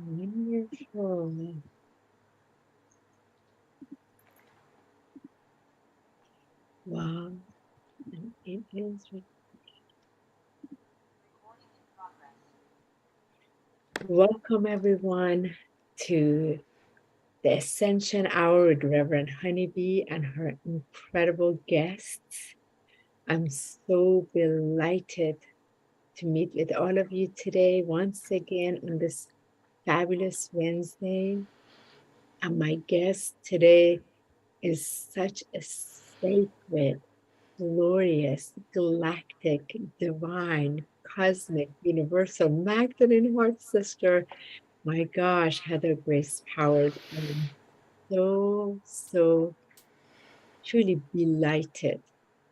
Wonderful. Wow. And it is. Welcome everyone to the Ascension Hour with Rev HoniB and her incredible guests. I'm so delighted to meet with all of you today once again on this fabulous Wednesday. And my guest today is such a sacred, glorious, galactic, divine, cosmic, universal Magdalene Heart sister. My gosh, Heather Grace Powers. I'm so truly delighted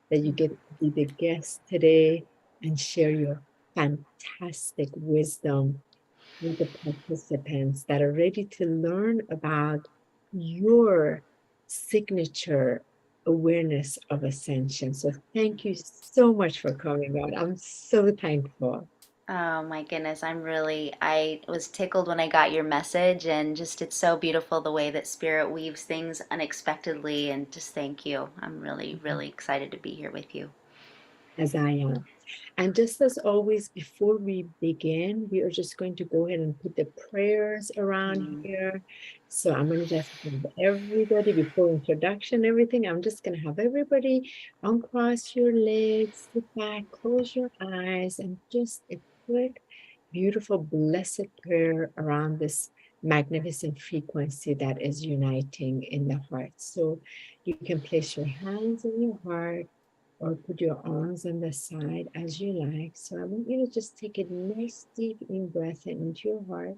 that you get to be the guest today and share your fantastic wisdom with the participants that are ready to learn about your signature awareness of ascension. So thank you so much for coming on. I'm so thankful. Oh my goodness, I was tickled when I got your message, and just it's so beautiful the way that Spirit weaves things unexpectedly, and just thank you. I'm really, really excited to be here with you. As I am. And just as always, before we begin, we are just going to go ahead and put the prayers around here. So I'm going to just have everybody, before introduction, everything, I'm just going to have everybody uncross your legs, sit back, close your eyes, and just a quick, beautiful, blessed prayer around this magnificent frequency that is uniting in the heart. So you can place your hands on your heart or put your arms on the side as you like. So I want you to just take a nice deep in breath into your heart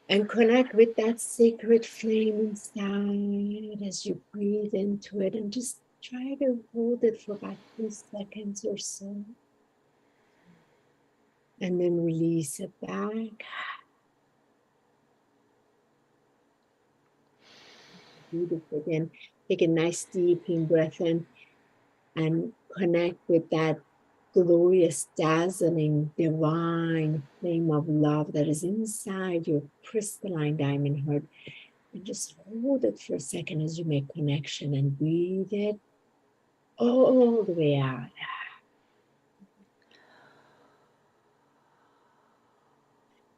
and connect with that sacred flame inside as you breathe into it, and just try to hold it for about 2 seconds or so. And then release it back. Beautiful. Again, take a nice deep in breath in and connect with that glorious, dazzling, divine flame of love that is inside your crystalline diamond heart. And just hold it for a second as you make connection and breathe it all the way out.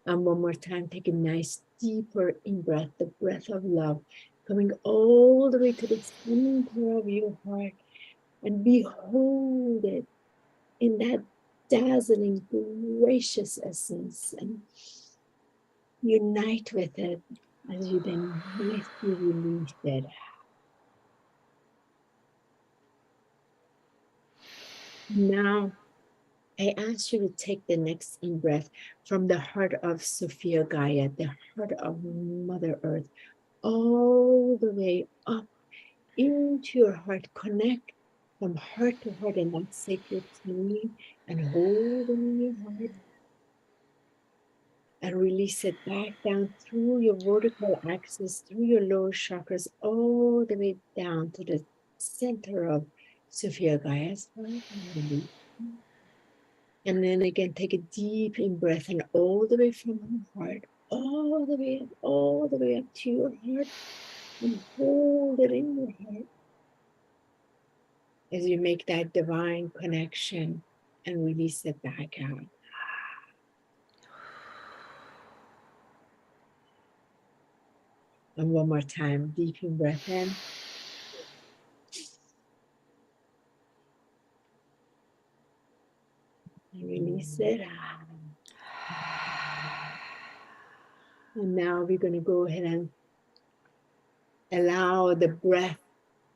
And one more time, take a nice deeper in breath, the breath of love, coming all the way to the center of your heart, and behold it in that dazzling, gracious essence, and unite with it as you then nicely release it. Now, I ask you to take the next in breath from the heart of Sophia Gaia, the heart of Mother Earth, all the way up into your heart. Connect from heart to heart in that sacred flame and hold it in your heart. And release it back down through your vertical axis, through your lower chakras, all the way down to the center of Sophia Gaia's heart. And then again, take a deep in breath, and all the way from her heart, all the way up to your heart, and hold it in your heart as you make that divine connection and release it back out. And one more time, deep in breath in. And release it. And now we're going to go ahead and allow the breath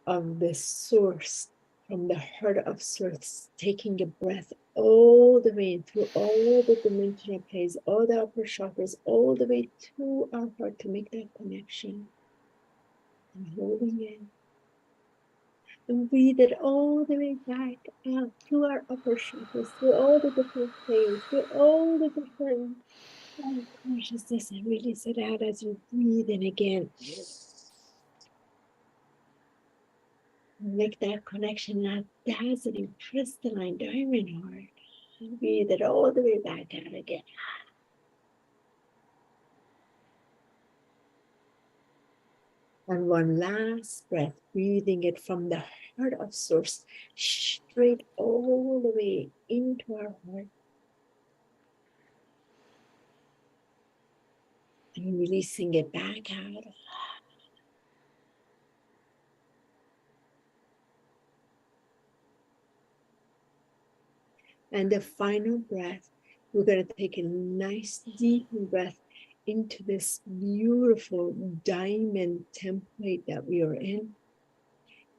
of the source from the heart of source, taking a breath all the way through all the dimensional planes, all the upper chakras, all the way to our heart to make that connection. And holding it. And breathe it all the way back out through our upper chakras, through all the different planes, through all the different consciousness, and release it out as you breathe in again. Make that connection, that dazzling, crystalline diamond heart. And breathe it all the way back out again. And one last breath, breathing it from the heart of Source, straight all the way into our heart. And releasing it back out. And the final breath, we're going to take a nice deep breath into this beautiful diamond template that we are in.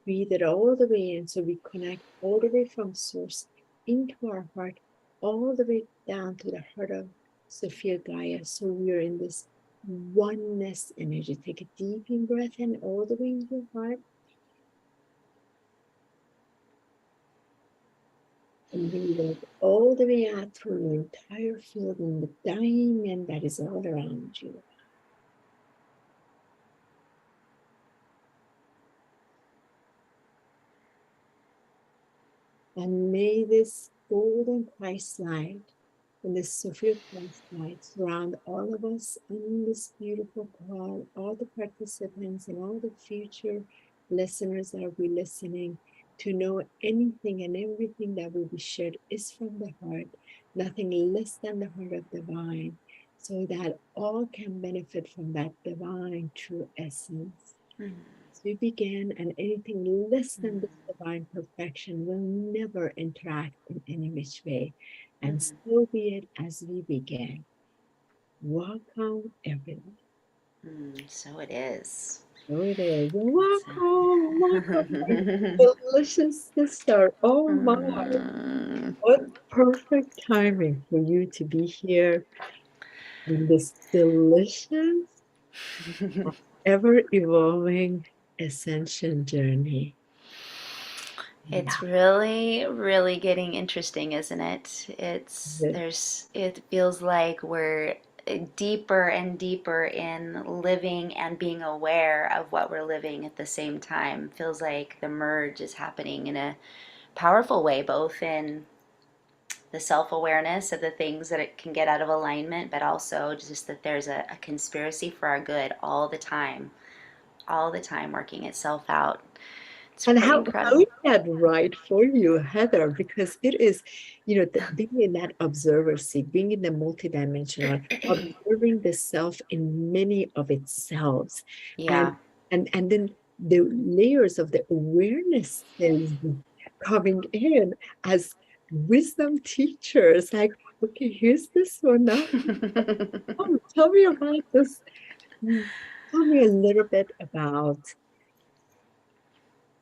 Breathe it all the way in, so we connect all the way from Source into our heart, all the way down to the heart of Sophia Gaia. So we are in this oneness energy. Take a deep breath in all the way into your heart. And breathe it all the way out through the entire field in the diamond that is all around you. And may this golden Christ light and this Sophia Christ light surround all of us on this beautiful call, all the participants and all the future listeners that will be listening, to know anything and everything that will be shared is from the heart, nothing less than the heart of divine, so that all can benefit from that divine true essence. As we begin, and anything less than this divine perfection will never interact in any which way. And so be it as we begin. Welcome, everyone. So it is. So it is. Welcome, welcome, my delicious sister. Oh my, what perfect timing for you to be here in this delicious, ever evolving ascension journey. It's really, really getting interesting, isn't it? It feels like we're deeper and deeper in living and being aware of what we're living at the same time. Feels like the merge is happening in a powerful way, both in the self-awareness of the things that it can get out of alignment, but also just that there's a conspiracy for our good all the time working itself out. It's And pretty how incredible. is that right for you, Heather? Because it is, being in that observer seat, being in the multidimensional, observing the self in many of its selves, Yeah. and and then the layers of the awareness is coming in as wisdom teachers. Like, okay, here's this one now. Oh, tell me about this. Tell me a little bit about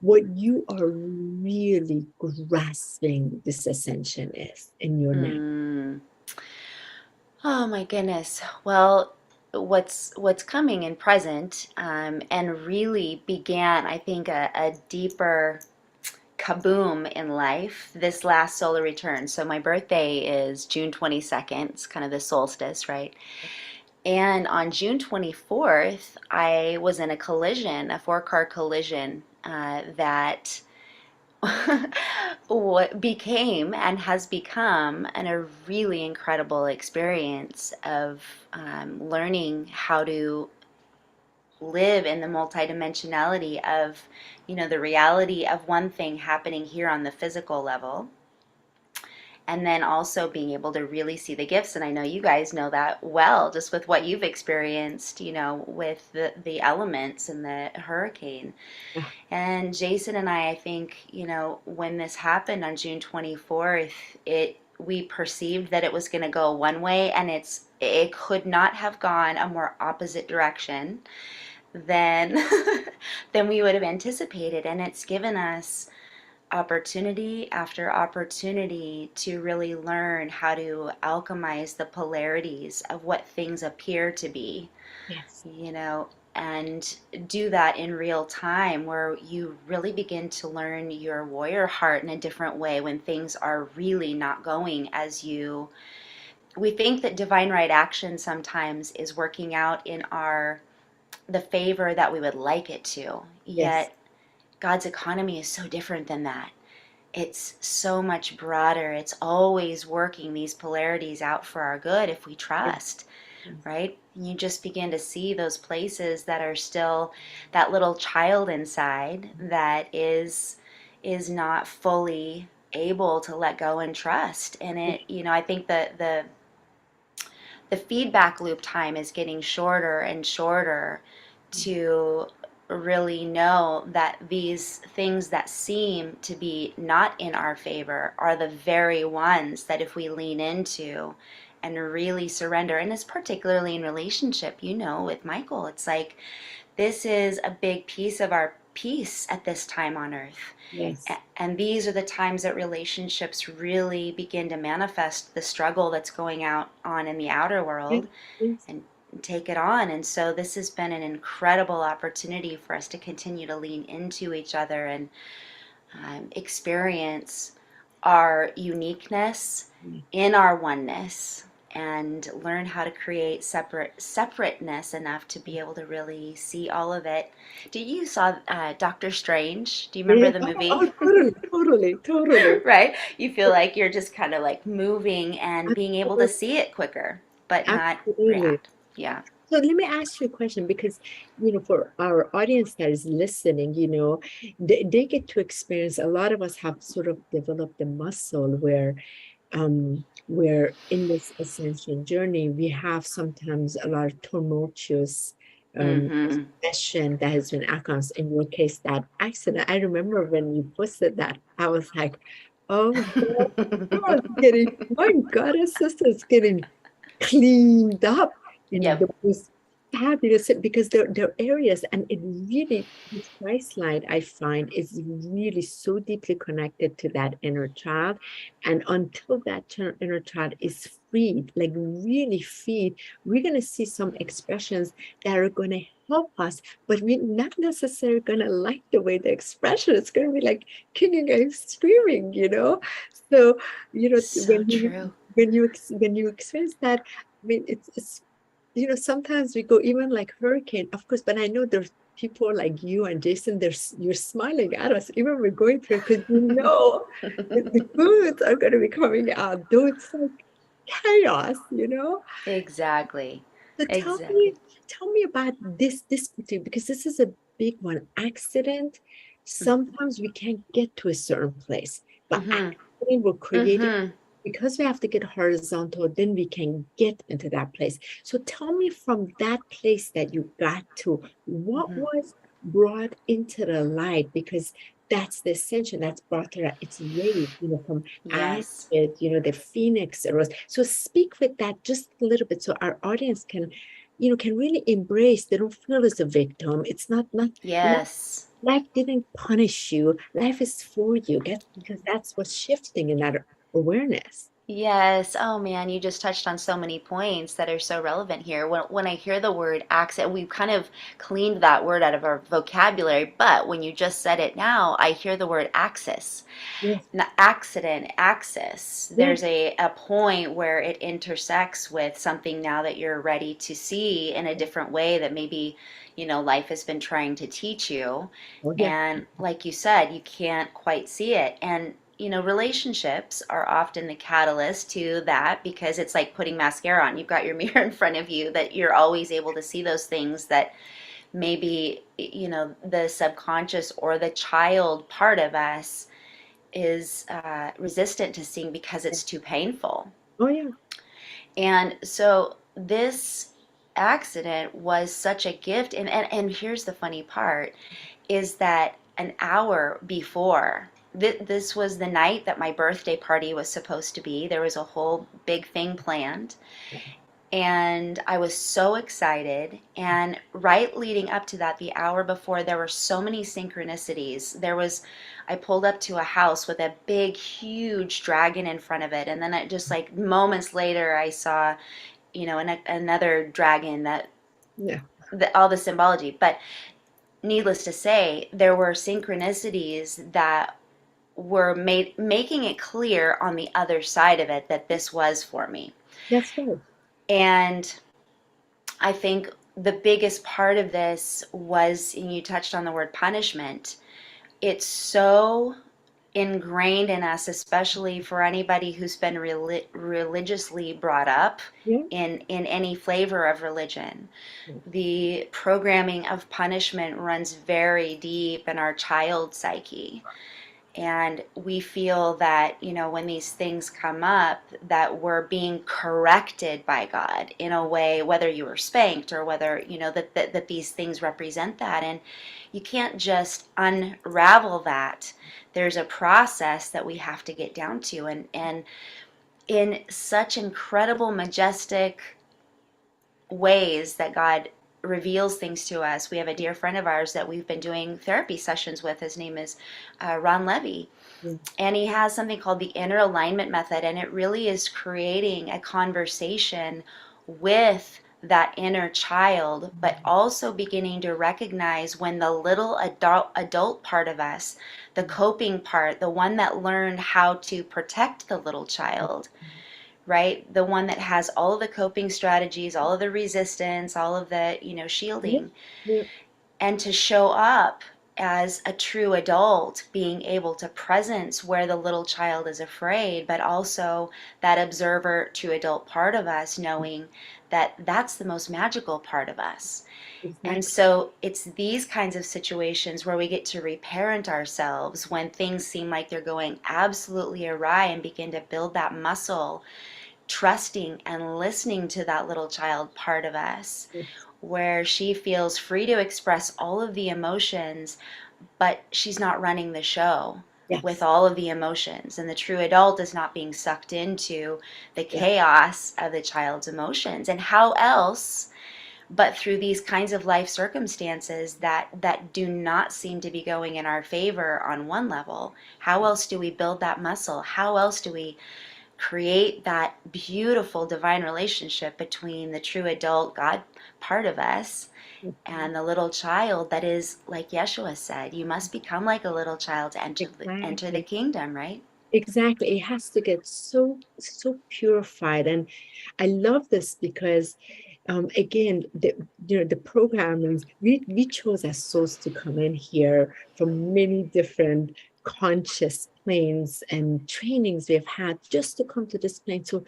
what you are really grasping this ascension is in your now. Oh my goodness. Well, what's coming in present, and really began, I think, a deeper kaboom in life this last solar return. So my birthday is June 22nd. It's kind of the solstice, right? And on June 24th, I was in a collision, a four-car collision, that what became and has become a really incredible experience of learning how to live in the multidimensionality of, the reality of one thing happening here on the physical level, and then also being able to really see the gifts. And I know you guys know that well, just with what you've experienced, with the elements and the hurricane. Yeah. And Jason and I think, when this happened on June 24th, we perceived that it was going to go one way, and it could not have gone a more opposite direction than than we would have anticipated. And it's given us opportunity after opportunity to really learn how to alchemize the polarities of what things appear to be, Yes. and do that in real time, where you really begin to learn your warrior heart in a different way when things are really not going as you. We think that divine right action sometimes is working out in the favor that we would like it to, Yes. yet God's economy is so different than that. It's so much broader. It's always working these polarities out for our good if we trust, right? And you just begin to see those places that are still that little child inside that is not fully able to let go and trust. And it, I think that the feedback loop time is getting shorter and shorter to really know that these things that seem to be not in our favor are the very ones that if we lean into and really surrender, and it's particularly in relationship, with Michael, it's like this is a big piece of our peace at this time on earth. Yes. And these are the times that relationships really begin to manifest the struggle that's going on in the outer Yes. world Yes. and take it on. And so this has been an incredible opportunity for us to continue to lean into each other and experience our uniqueness in our oneness and learn how to create separateness enough to be able to really see all of it. Did you saw Doctor Strange? Do you remember Yeah. the Oh, movie? oh, totally, totally, totally. Right? You feel like you're just kind of like moving and being able to Absolutely. see it quicker, but not Absolutely. react. Yeah. So let me ask you a question because, for our audience that is listening, they get to experience, a lot of us have sort of developed the muscle where in this ascension journey, we have sometimes a lot of tumultuous Mm-hmm. session that has been outcomes. In your case, that accident, I remember when you posted that, I was like, oh my goddess sister's getting cleaned up in Yep. the most fabulous, because there are areas, and it really, this Christ light, I find, is really so deeply connected to that inner child. And until that inner child is freed, like really freed, we're going to see some expressions that are going to help us, but we're not necessarily going to like the way the expression is going to be like kicking and screaming. So, So true. when you experience that, I mean, it's sometimes we go even like hurricane, of course, but I know there's people like you and Jason, you're smiling at us, even we're going through it, because that the goods are going to be coming out, though it's like chaos. Exactly. So Exactly. tell me about this particular, because this is a big one. Accident, sometimes we can't get to a certain place, but Mm-hmm. accident will create it, Mm-hmm. because we have to get horizontal, then we can get into that place. So tell me, from that place that you got to, what Mm-hmm. was brought into the light? Because that's the ascension that's brought to that. It's raised, from ashes, Yes. the phoenix arose. So speak with that just a little bit so our audience can really embrace. They don't feel as a victim. It's not Yes. life didn't punish you. Life is for you. Because that's what's shifting in that awareness. Yes. Oh man, you just touched on so many points that are so relevant here. When I hear the word accident, we've kind of cleaned that word out of our vocabulary, but when you just said it now, I hear the word axis. Yes, Accident, axis. yes, There's a point where it intersects with something now that you're ready to see in a different way that maybe, life has been trying to teach you. oh yeah, And like you said, you can't quite see it. And relationships are often the catalyst to that because it's like putting mascara on. You've got your mirror in front of you that you're always able to see those things that maybe, the subconscious or the child part of us is resistant to seeing because it's too painful. oh yeah, And so this accident was such a gift. And here's the funny part is that an hour before, this was the night that my birthday party was supposed to be. There was a whole big thing planned. And I was so excited. And right leading up to that, the hour before, there were so many synchronicities. I pulled up to a house with a big, huge dragon in front of it. And then just like moments later, I saw, another dragon yeah, all the symbology. But needless to say, there were synchronicities that were making it clear on the other side of it that this was for me. that's right. And I think the biggest part of this was, and you touched on the word punishment, it's so ingrained in us, especially for anybody who's been religiously brought up Yeah. in any flavor of religion. The programming of punishment runs very deep in our child psyche. And we feel that, when these things come up, that we're being corrected by God in a way, whether you were spanked or whether, that these things represent that. And you can't just unravel that. There's a process that we have to get down to. And in such incredible, majestic ways that God reveals things to us. We have a dear friend of ours that we've been doing therapy sessions with. His name is Ron Levy. Yeah. And he has something called the inner alignment method. And it really is creating a conversation with that inner child, but also beginning to recognize when the little adult part of us, the coping part, the one that learned how to protect the little child, right? The one that has all of the coping strategies, all of the resistance, all of the, Yeah. shielding, Yeah. and to show up as a true adult, being able to presence where the little child is afraid, but also that observer to adult part of us, knowing that that's the most magical part of us. And Exactly. so it's these kinds of situations where we get to reparent ourselves when things seem like they're going absolutely awry, and begin to build that muscle, trusting and listening to that little child part of us, where she feels free to express all of the emotions, but she's not running the show with Yes. all of the emotions. And the true adult is not being sucked into the Yeah. chaos of the child's emotions. And how else but through these kinds of life circumstances that do not seem to be going in our favor on one level, how else do we build that muscle? How else do we create that beautiful divine relationship between the true adult God part of us Mhm. and the little child that is, like Yeshua said, you must become like a little child to enter the Exactly. kingdom, right? Exactly. It has to get so purified. And I love this because again, the programmings, we chose as souls to come in here from many different conscious planes and trainings we've had just to come to this plane. So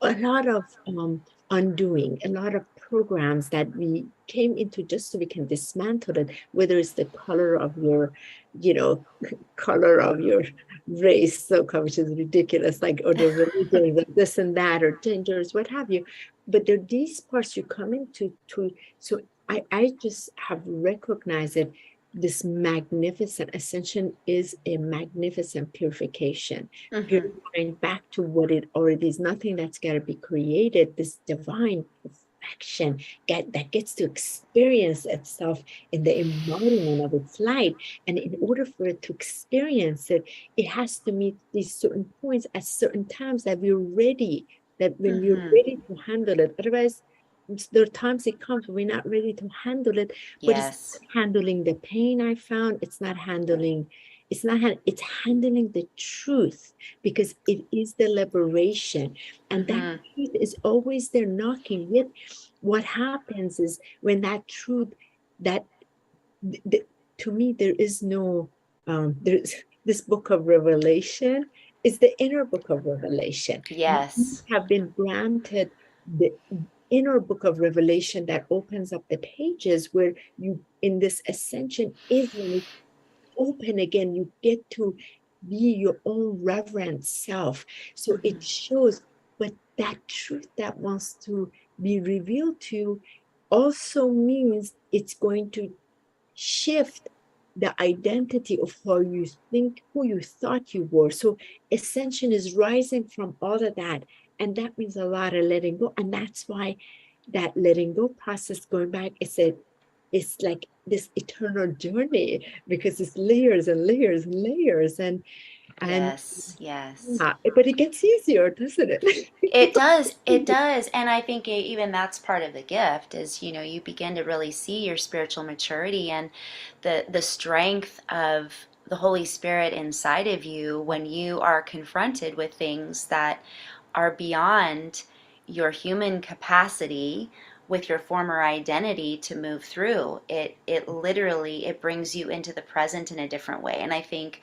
a lot of undoing, a lot of programs that we came into just so we can dismantle it, whether it's the color of your, you know, color of your race, so which is ridiculous, like, or the religion, or this and that, or genders, what have you. But there are these parts you come into to, so I just have recognized it. This magnificent ascension is a magnificent purification, Mm-hmm. purifying back to what it already is. Nothing that's got to be created. This divine perfection that gets to experience itself in the embodiment of its light. And in order for it to experience it, it has to meet these certain points at certain times that we're ready, that when we're Mm-hmm. ready to handle it. Otherwise, there are times it comes, we're not ready to handle it, but it's Yes. not handling the pain. I found it's not handling, it's handling the truth, because it is the liberation. And that Mm-hmm. truth is always there knocking. Yet what happens is when that truth, that th- th- to me, there is no, there's this book of Revelation is the inner book of Revelation. We Yes. have been granted the inner book of Revelation that opens up the pages where you, in this ascension, is when it open again, you get to be your own reverent self. So Mm-hmm. it shows, but that truth that wants to be revealed to you also means it's going to shift the identity of how you think, who you thought you were. So ascension is rising from all of that. And that means a lot of letting go. And that's why that letting go process, going back, it's like this eternal journey, because it's layers and layers and layers. And Yes. Yes. yeah, but it gets easier, doesn't it? It does. And I think even that's part of the gift is, you begin to really see your spiritual maturity and the strength of the Holy Spirit inside of you when you are confronted with things that are beyond your human capacity with your former identity to move through. It literally, it brings you into the present in a different way. And I think,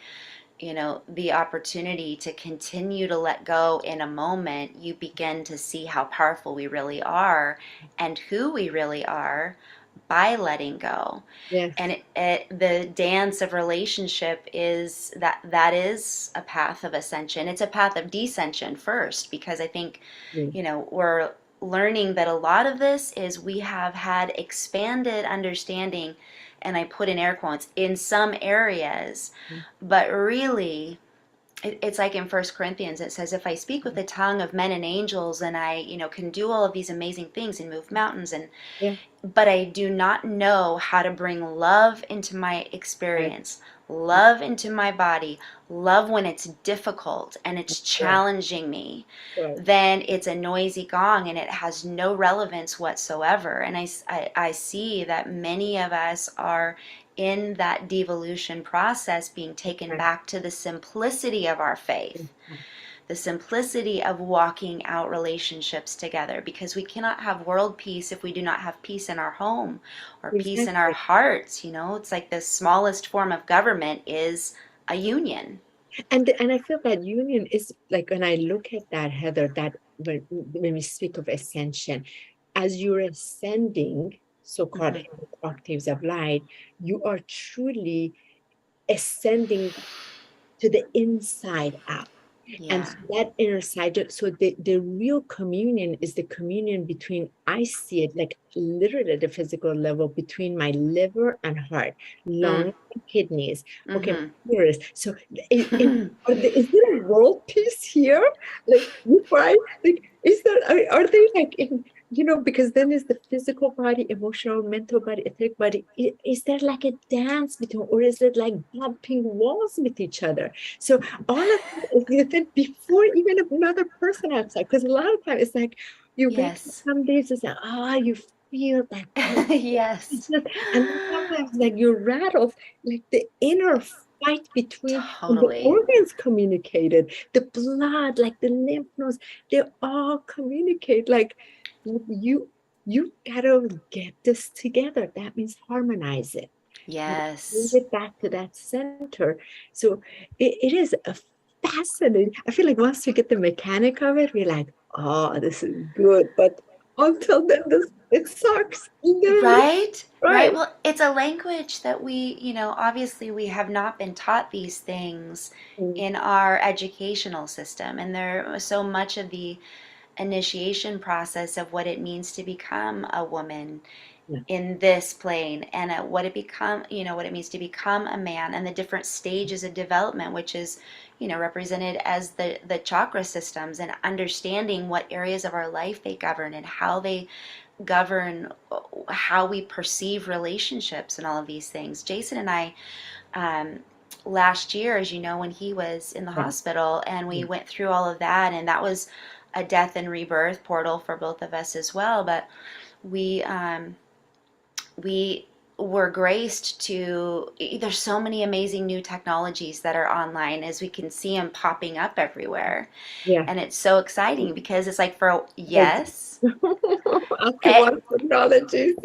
you know, the opportunity to continue to let go in a moment, you begin to see how powerful we really are and who we really are by letting go. Yes. And the dance of relationship is that is a path of ascension. It's a path of descension first, because I think, Mm. you know, we're learning that a lot of this is we have had expanded understanding, and I put in air quotes, in some areas, but really it's like in First Corinthians, it says, if I speak with the tongue of men and angels, and I, you know, can do all of these amazing things and move mountains, and Yeah. but I do not know how to bring love into my Right. experience, love into my body, love when it's difficult and it's Right. challenging me, Right. then it's a noisy gong and it has no relevance whatsoever. And I see that many of us are in that devolution process, being taken Right. back to the simplicity of our faith, the simplicity of walking out relationships together, because we cannot have world peace if we do not have peace in our home or peace in our Exactly. hearts. You know, it's like the smallest form of government is a union. And I feel that union is like, when I look at that, Heather, that when we speak of ascension, as you're ascending, so-called Hmm. octaves of light, you are truly ascending to the inside out. And Yeah. so that inner side, so the real communion is the communion between, I see it like literally at the physical level, between my liver and heart, Mm. lungs and kidneys. Okay, Hmm. curious. So is there a world peace here? Like, you find, like, is there, are they like in, you know, because then is the physical body, emotional, mental body, etheric body, is there like a dance between, or is it like bumping walls with each other? So all of you think before even another person outside, because a lot of times it's like you wake up Yes. some days, it's like, you feel that Yes. consciousness, and then sometimes like you're rattled, like the inner fight between, and the Totally. organs communicated, the blood, like the lymph nodes, they all communicate. Like, you gotta get this together. That means harmonize it. And bring Yes. it back to that center. So it is a fascinating. I feel like once we get the mechanic of it, we're like, oh, this is good. But until then, this it sucks. Literally. Right? Right. Right. Well, it's a language that we, you know, obviously we have not been taught these things Mm. in our educational system. And there so much of the initiation process of what it means to become a woman Yeah. in this plane, and what it become, you know, what it means to become a man, and the different stages of development, which is, you know, represented as the chakra systems, and understanding what areas of our life they govern and how they govern how we perceive relationships and all of these things. Jason and I, um, last year, as you know, when he was in the Yeah. hospital, and we Yeah. went through all of that, and that was a death and rebirth portal for both of us as well. But we we were graced to, there's so many amazing new technologies that are online, as we can see them popping up everywhere, Yeah. and it's so exciting because it's like, for Like, yes, eh, Alkywan technologies.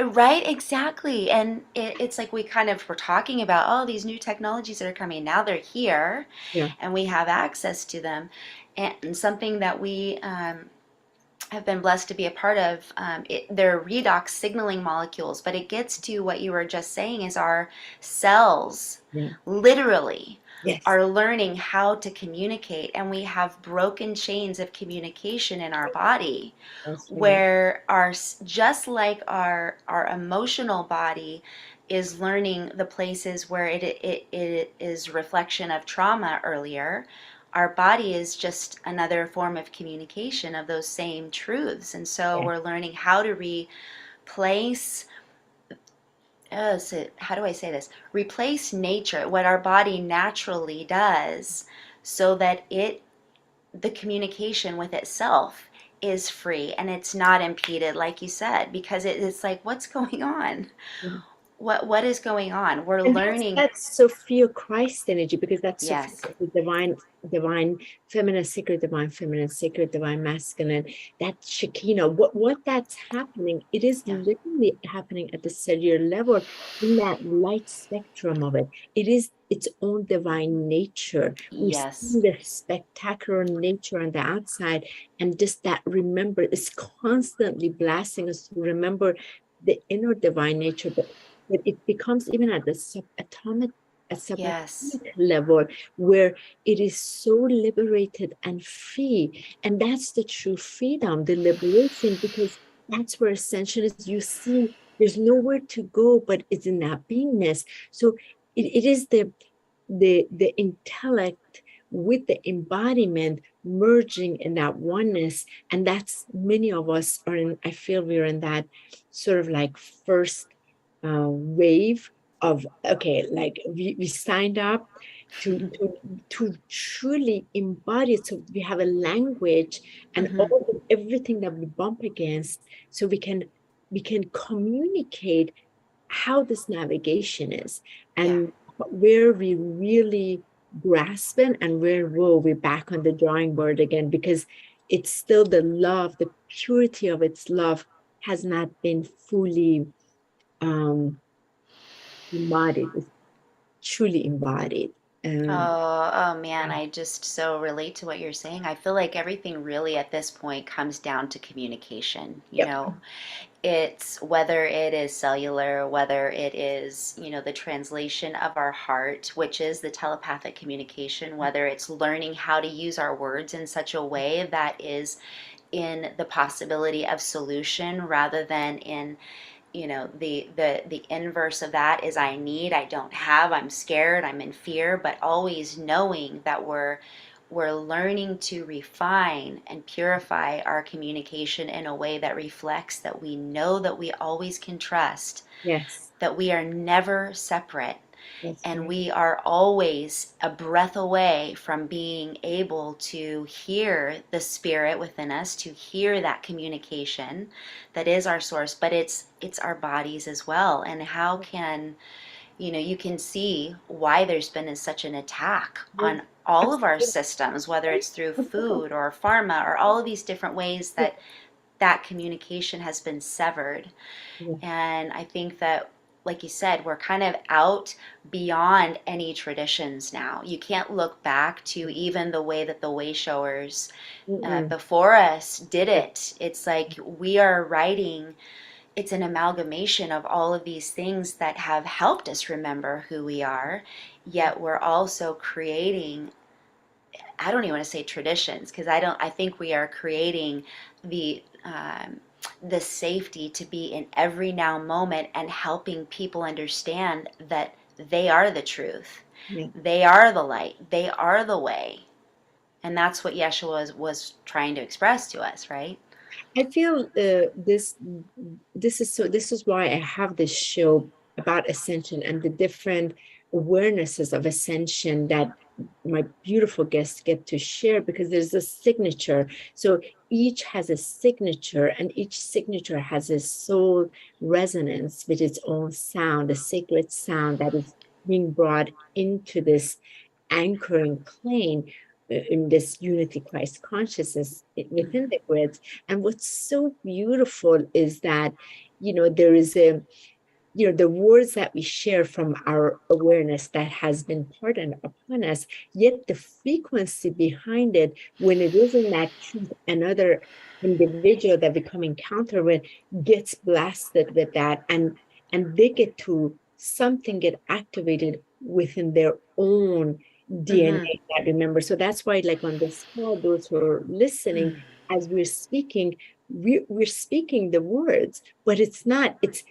right, exactly. And it's like we kind of were talking about, oh, these new technologies that are coming now, they're here Yeah. and we have access to them. And something that we have been blessed to be a part of, they're redox signaling molecules, but it gets to what you were just saying, is our cells Yeah. literally Yes. are learning how to communicate, and we have broken chains of communication in our body, That's right. where our, just like our emotional body is learning the places where it is reflection of trauma earlier, our body is just another form of communication of those same truths. And so Yeah. we're learning how to replace, so how do I say this? Replace nature, what our body naturally does, so that the communication with itself is free and it's not impeded, like you said, because it's like, what's going on? Yeah. what is going on? We're And learning. that's Sophia Christ energy, because that's Sophia, Yes. the divine feminine, sacred, divine masculine. That Shekinah, what that's happening, it is Yeah. literally happening at the cellular level in that light spectrum of it. It is its own divine nature. We see Yes. the spectacular nature on the outside, and just that remember is constantly blasting us to remember the inner divine nature, but it becomes even at the subatomic Yes. level where it is so liberated and free. And that's the true freedom, the liberation, because that's where ascension is. You see, there's nowhere to go, but it's in that beingness. So it is the intellect with the embodiment merging in that oneness. And that's many of us are in, I feel we're in that sort of like first wave of, okay, like we signed up to truly embody it, so we have a language and Mm-hmm. everything that we bump against, so we can communicate how this navigation is, Yeah. and where we really grasp it, and where whoa, we're back on the drawing board again, because it's still the love, the purity of its love has not been fully um, embodied, it's truly embodied. Oh man, I just so relate to what you're saying. I feel like everything really at this point comes down to communication. Yep. It's whether it is cellular, whether it is, the translation of our heart, which is the telepathic communication, whether it's learning how to use our words in such a way that is in the possibility of solution rather than in the inverse of that is I don't have, I'm scared, I'm in fear, but always knowing that we're learning to refine and purify our communication in a way that reflects that we know that we always can trust, Yes, that we are never separate, that's and right. we are always a breath away from being able to hear the spirit within us, to hear that communication that is our source, but it's our bodies as well. And how can, you can see why there's been such an attack Yeah, on all of our absolutely. systems, whether it's through food or pharma or all of these different ways that that communication has been severed. Yeah. And I think that, like you said, we're kind of out beyond any traditions now. You can't look back to even the way that the way showers Mm-mm. before us did Yeah. it. It's like we are writing, it's an amalgamation of all of these things that have helped us remember who we are, yet we're also creating, I don't even want to say traditions, because I think we are creating the safety to be in every now moment and helping people understand that they are the truth, Yeah. they are the light, they are the way. And that's what Yeshua was trying to express to us, right? I feel this is why I have this show about ascension and the different awarenesses of ascension that my beautiful guests get to share, because there's a signature. So each has a signature, and each signature has a soul resonance with its own sound, a sacred sound that is being brought into this anchoring plane in this unity Christ consciousness within the grids. And what's so beautiful is that, there is the words that we share from our awareness that has been pardoned upon us, yet the frequency behind it, when it isn't that truth, another individual that we come encounter with gets blasted with that, and they get to something get activated within their own DNA Mm-hmm. that remember. So that's why, like on this call, those who are listening, as we're speaking, we're speaking the words, but it's not, it's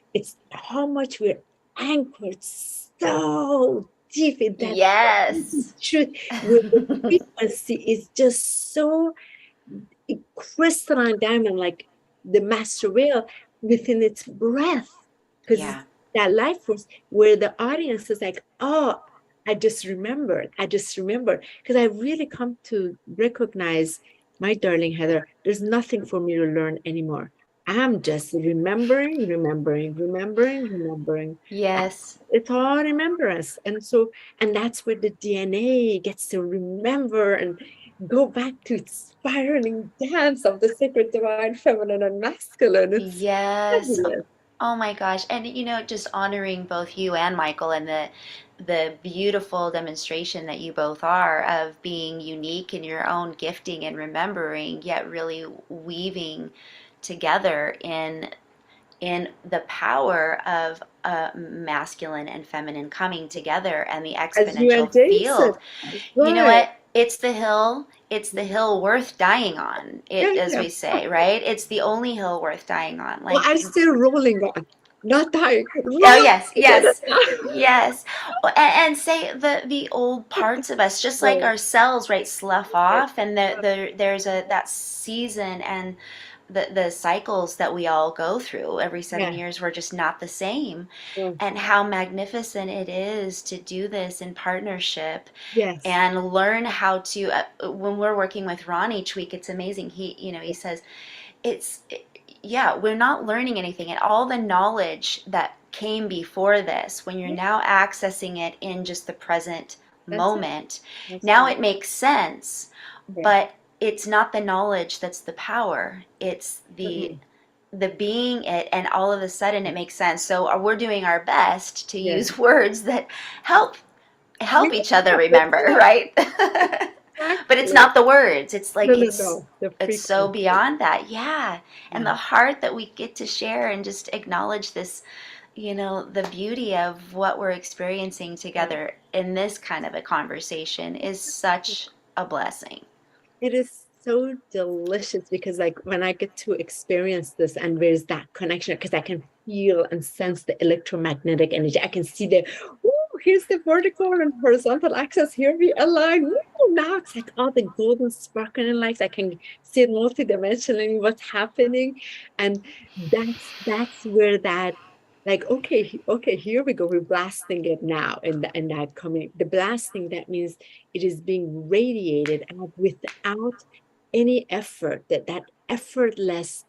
how much we're anchored so deep in that Yes. truth, where the frequency is just so crystalline diamond, like the master whale within its breath, because Yeah. that life force, where the audience is like, oh, I just remembered, because I really come to recognize, my darling Heather, there's nothing for me to learn anymore. I'm just remembering. Yes. It's all remembrance. And so, and that's where the DNA gets to remember and go back to its spiraling dance of the sacred divine feminine and masculine. It's Yes. fabulous. Oh my gosh. And just honoring both you and Michael and the beautiful demonstration that you both are of being unique in your own gifting and remembering, yet really weaving together in the power of masculine and feminine coming together and the As you exponential and Jason. field. You know Right. what? It's the hill worth dying on, Yeah, it, as yeah. we say, right? It's the only hill worth dying on. Well, Like, I'm still rolling on, not dying. oh Roll yes, together yes, now. yes. And say the old parts of us, just like Right, our cells, right, slough right. off, and there's that season and the cycles that we all go through every seven Yeah, years. We're just not the same, yeah. and how magnificent it is to do this in partnership Yes. and learn how to. When we're working with Ron each week, it's amazing. He says it's yeah, we're not learning anything, and all the knowledge that came before this, when you're Yeah, now accessing it in just the present that's it. moment, That's now right. it makes sense. Yeah. But it's not the knowledge that's the power, it's the Mm-mm. being it, and all of a sudden it makes sense. So we're doing our best to Yeah. use words that help Yeah, each other that's remember, it. right? But it's Exactly. not the words. It's No, like no, it's no. The it's so frequency. beyond that. Yeah. And Yeah. the heart that we get to share and just acknowledge this, the beauty of what we're experiencing Yeah. together in this kind of a conversation is such a blessing. It is so delicious because, like, when I get to experience this and there's that connection, because I can feel and sense the electromagnetic energy. I can see the, oh, here's the vertical and horizontal axis. Here we align. Ooh, now it's like all the golden sparkling lights. I can see it multidimensionally what's happening. And that's where that, like, okay, here we go. We're blasting it now. And that coming, the blasting, that means it is being radiated out without any effort, that effortless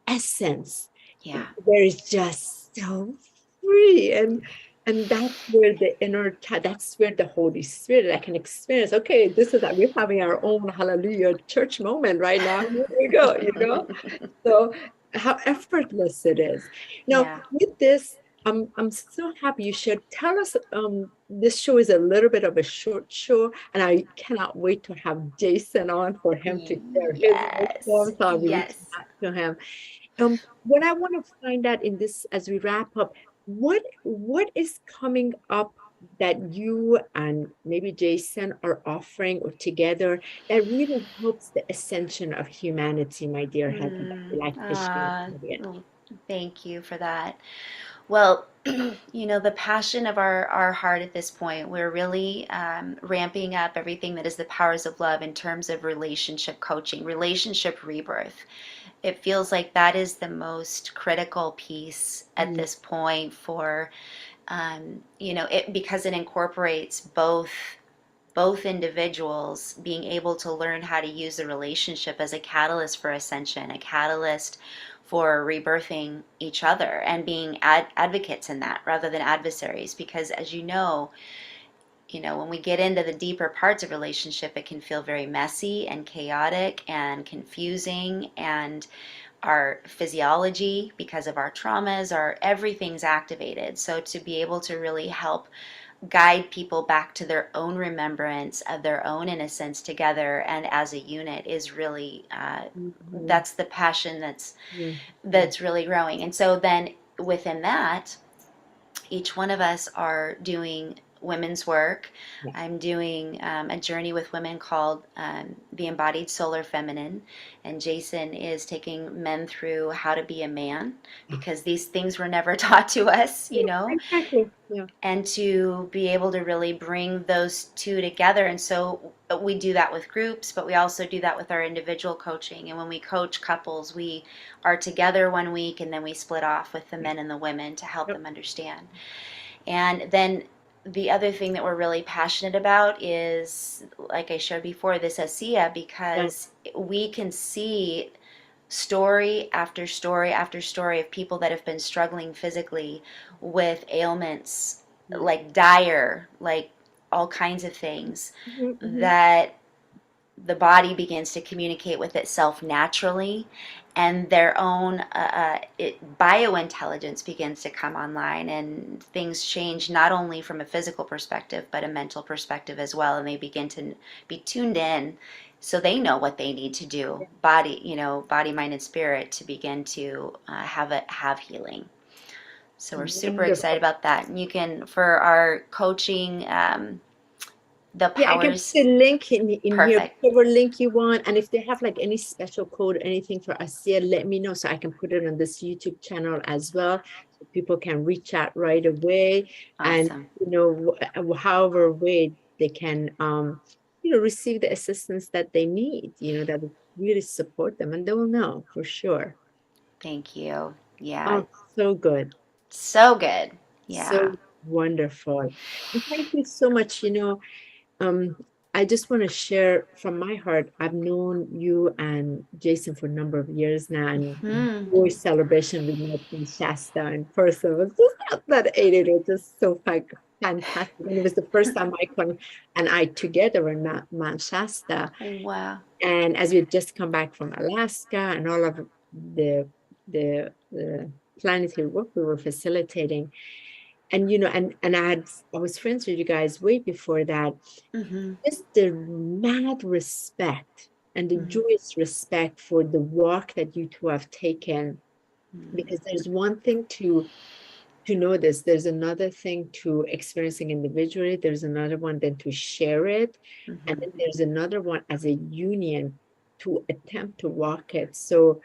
essence Yeah. where it's just so free. And that's where the that's where the Holy Spirit, I can experience, okay, this is that we're having our own hallelujah church moment right now. Here we go. So how effortless it is. Now, Yeah. with this, I'm so happy you shared. Tell us, this show is a little bit of a short show, and I cannot wait to have Jason on for him to share his Yes. wisdom. So I'll be reaching Yes. out to him. What I want to find out in this as we wrap up, what is coming up that you and maybe Jason are offering or together that really helps the ascension of humanity, my dear husband, that you like to share with it? Well, thank you for that. Well, the passion of our heart at this point, we're really ramping up everything that is the powers of love in terms of relationship coaching, relationship rebirth. It feels like that is the most critical piece at Mm, this point for, it because it incorporates both individuals being able to learn how to use the relationship as a catalyst for ascension, a catalyst for rebirthing each other, and being advocates in that rather than adversaries. Because as when we get into the deeper parts of relationship, it can feel very messy and chaotic and confusing, and our physiology, because of our traumas, our everything's activated. So to be able to really help guide people back to their own remembrance of their own innocence together and as a unit is really mm, mm, that's the passion that's mm, mm. that's really growing. And so then within that, each one of us are doing women's work. Yeah. I'm doing a journey with women called the Embodied Solar Feminine, and Jason is taking men through how to be a man, because these things were never taught to us, Exactly. Yeah. and to be able to really bring those two together. And so we do that with groups, but we also do that with our individual coaching. And when we coach couples, we are together one week and then we split off with the men and the women to help Yep. them understand. And then the other thing that we're really passionate about is, like I shared before, this ASEA, Yeah. because we can see story after story after story of people that have been struggling physically with ailments like dire, like all kinds of things, Mhm, mhm. that the body begins to communicate with itself naturally, and their own biointelligence begins to come online, and things change not only from a physical perspective but a mental perspective as well, and they begin to be tuned in, so they know what they need to do, body, body, mind, and spirit, to begin to have healing. So we're super excited Wonderful. about that. And you can, for our coaching, the Yeah, I can put powers. the link in here, Perfect. whatever link you want. And if they have like any special code or anything for us here, let me know so I can put it on this YouTube channel as well. So people can reach out right away. And, Awesome. however way they can, receive the assistance that they need, that will really support them. And they will know for sure. Thank you. Yeah, Oh, so good. so good. Yeah. So wonderful. And thank you so much. Um, I just want to share from my heart. I've known you and Jason for a number of years now, and Hmm. your celebration with met in Shasta in person was just not that ate it was just so fantastic. And it was the first time Michael and I together in Mount Shasta. Wow. And as we had just come back from Alaska and all of the planetary work we were facilitating, and I was friends with you guys way before that. Mm-hmm. Just the mad respect and the Mm-hmm. joyous respect for the walk that you two have taken. Because there's one thing to know this, there's another thing to experiencing individually, there's another one then to share it, and Mm-hmm. then there's another one as a union to attempt to walk it. So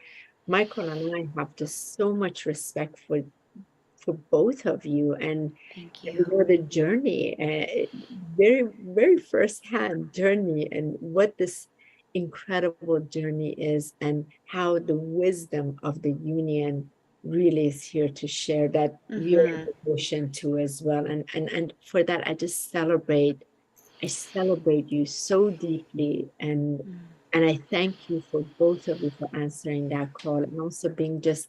Michael and I have just so much respect for both of you, Thank and we you. know the journey, very, very firsthand journey, and what this incredible journey is, and how the wisdom of the union really is here to share that we are Mm-hmm. devotion to as well. And for that, I celebrate you so deeply, and I thank you for both of you for answering that call, and also being just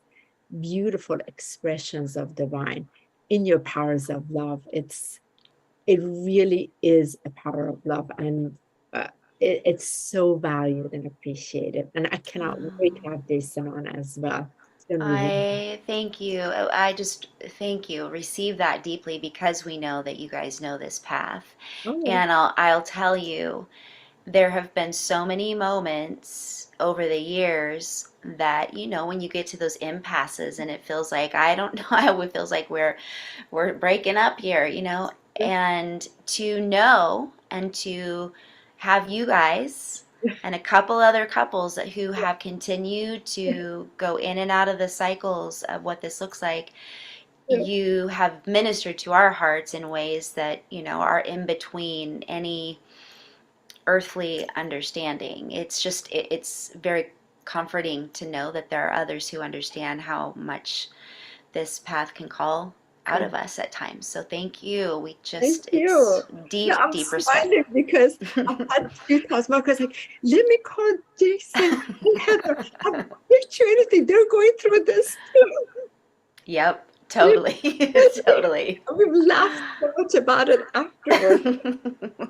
beautiful expressions of divine in your powers of love. It really is a power of love, and uh, it's so valued and appreciated. And I cannot wait to have Jason on as well. It's going to be wonderful. I thank you. I just thank you. Receive that deeply, because we know that you guys know this path. Oh, And I'll tell you, there have been so many moments over the years that, when you get to those impasses and it feels like, I don't know, how it feels like we're breaking up here, yeah. and to know and to have you guys and a couple other couples who have continued to go in and out of the cycles of what this looks like. Yeah. You have ministered to our hearts in ways that, are in between any earthly understanding. It's just, it's very comforting to know that there are others who understand how much this path can call out Yeah. of us at times. So thank you. Thank It's you. deep, No, I'm deep respect. smiling because I've had 2,000 markers like, let me call Jason and Heather. I'll bet you anything. They're going through this too. Yep, totally. Totally. We've laughed so much about it afterwards.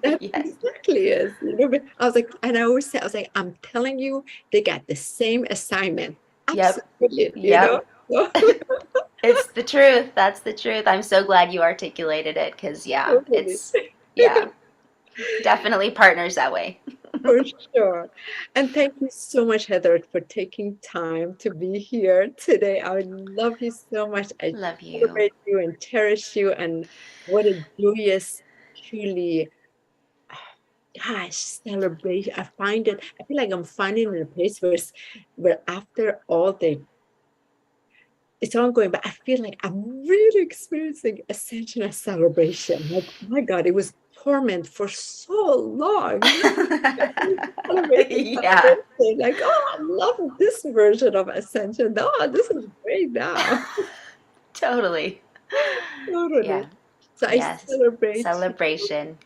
That Yes. exactly is, but I was like, and I always say, I was like, I'm telling you, they got the same assignment. Yep. Absolutely, Yep. So, It's the truth. That's the truth. I'm so glad you articulated it, because, yeah, totally. yeah, definitely partners that way. For sure. And thank you so much, Heather, for taking time to be here today. I love you so much. I Love you. celebrate you and cherish you. And what a joyous, truly, gosh, celebration. I feel like I'm finding in a place where after all it's ongoing, but I feel like I'm really experiencing Ascension as celebration. Like, oh my God, it was torment for so long. Celebration, Yeah, celebration. Like, oh, I love this version of Ascension. Oh, this is great now. totally. Totally. Yeah, So I yes. celebrate you Celebration.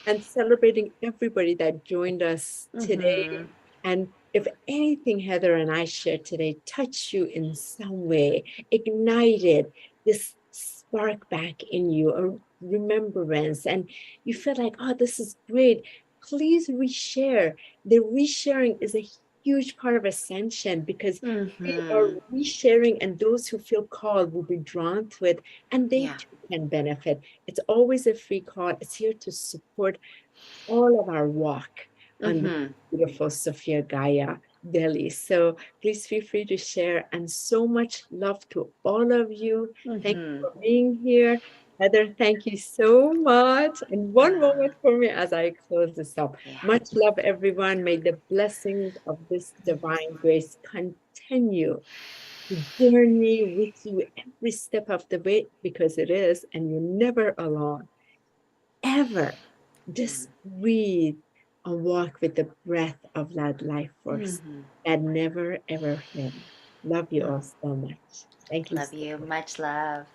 and celebrating everybody that joined us today. Mm-hmm. And if anything Heather and I shared today touched you in some way, ignited this spark back in you, a remembrance, and you feel like, oh, this is great, please reshare. The resharing is a huge part of Ascension, because we are resharing, and those who feel called will be drawn to it, and they Yeah. too can benefit. It's always a free call. It's here to support all of our walk on the beautiful Sophia Gaia Delhi. So please feel free to share, and so much love to all of you. Thank you for being here. Heather, thank you so much. And one moment for me as I close this up. Yeah. Much love, everyone. May the blessings of this divine grace continue to journey with you every step of the way, because it is, and you're never alone, ever. Just breathe and walk with the breath of that life force that never ever fails. Love you all so much. Thank you Love so you. much. Much love.